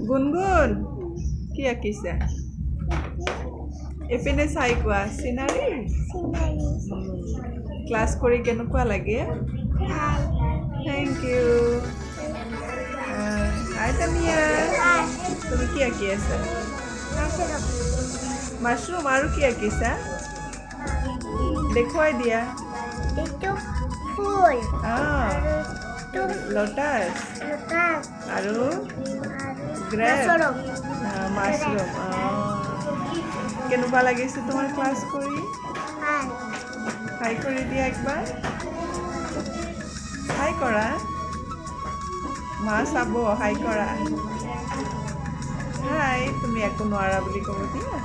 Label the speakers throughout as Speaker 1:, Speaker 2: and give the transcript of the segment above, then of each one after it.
Speaker 1: গুনগুন কি আঁকিছা এপিনে চাই কোৱা চিনাৰী ক্লাছ কৰি কেনেকুৱা লাগে থেংক ইউ হাই তানিয়া তুমি কি আঁকি আছা মাশৰুম আৰু কি আঁকিছা দেখুৱাই দিয়া
Speaker 2: ফুল
Speaker 1: লোটাছ আৰু মাশৰুম কেনেকুৱা লাগিছে তোমাৰ ক্লাছ কৰি হাই কৰি দিয়া একবাৰ হাই কৰা মা চাব হাই কৰা হাই তুমি একো নোৱাৰা বুলি ক'ব দিয়া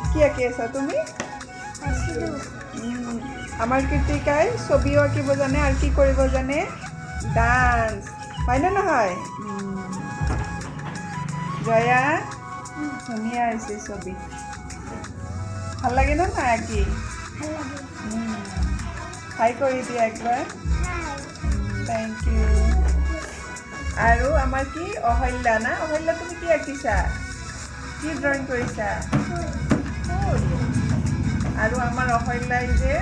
Speaker 1: কি আঁকি আছা তুমি আমাৰ কৃতিকাই ছবিও আঁকিব জানে আৰু কি কৰিব জানে ডান্স হয়নে নহয় জয়া ধুনীয়া হৈছে ছবি ভাল লাগে না নাই আঁকি হাই কৰি দিয়া একবাৰ থেংক ইউ আৰু আমাৰ কি অহল্যা না অহল্যা তুমি কি আঁকিছা কি ড্ৰয়িং কৰিছা আৰু আমাৰ অহল্যাই যে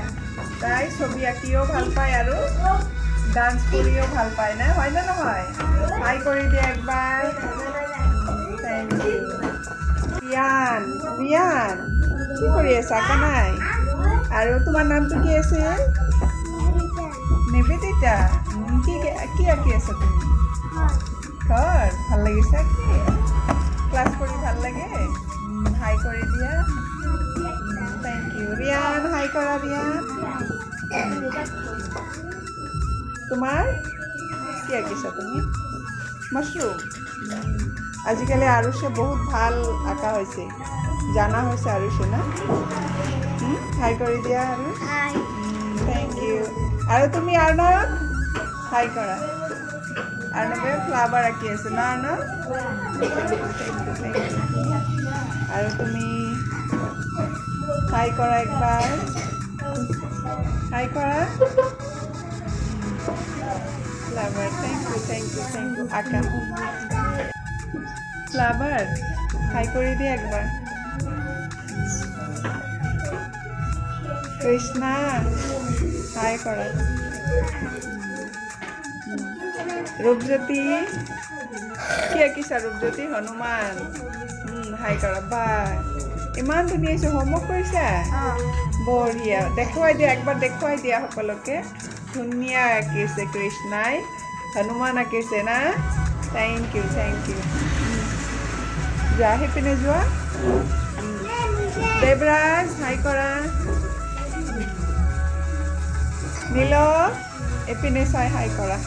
Speaker 1: তাই ছবি আঁকিও ভাল পায় আৰু ডান্স কৰিও ভাল পায় না হয়নে নহয় হাই কৰি দিয়া একবাৰ থেংক ইউ ৰিয়ান ৰিয়ান কি কৰি আছা আঁকা নাই আৰু তোমাৰ নামটো কি আছিল নিবেদিতা কি আঁকি আছা তুমি ঘৰ ভাল লাগিছে কি ক্লাছ কৰি ভাল লাগে হাই কৰি দিয়া থেংক ইউ ৰিয়ান হাই কৰা ৰিয়ান তোমাৰ কি আঁকিছা তুমি মাশৰুম আজিকালি আৰুষে বহুত ভাল আঁকা হৈছে জানা হৈছে আৰুষে না হাই কৰি দিয়া আৰু থেংক ইউ আৰু তুমি আৰ্ণৱ হাই কৰা আৰ্ণৱে ফ্লাৱাৰ আঁকি আছে না আৰ্ণৱ আৰু তুমি হাই কৰা একবাৰ হাই কৰা ফ্লাৱাৰ থেংক ইউ আঁকা ফ্লাৱাৰ হাই কৰি দিয়া একবাৰ কৃষ্ণা হাই কৰা ৰূপজ্যোতি কি আঁকিছা ৰূপজ্যোতি হনুমান হাই কৰা বা ইমান ধুনীয়া হৈছে হোমৱৰ্ক কৰিছা বঢ়িয়া দেখুৱাই দিয়া একবাৰ দেখুৱাই দিয়া সকলোকে ধুনীয়া আঁকিছে কৃষ্ণাই হনুমান আঁকিছে না থেংক ইউ যোৱা সেইপিনে যোৱা দেৱৰাজ হাই কৰা নীল এপিনে চাই হাই কৰা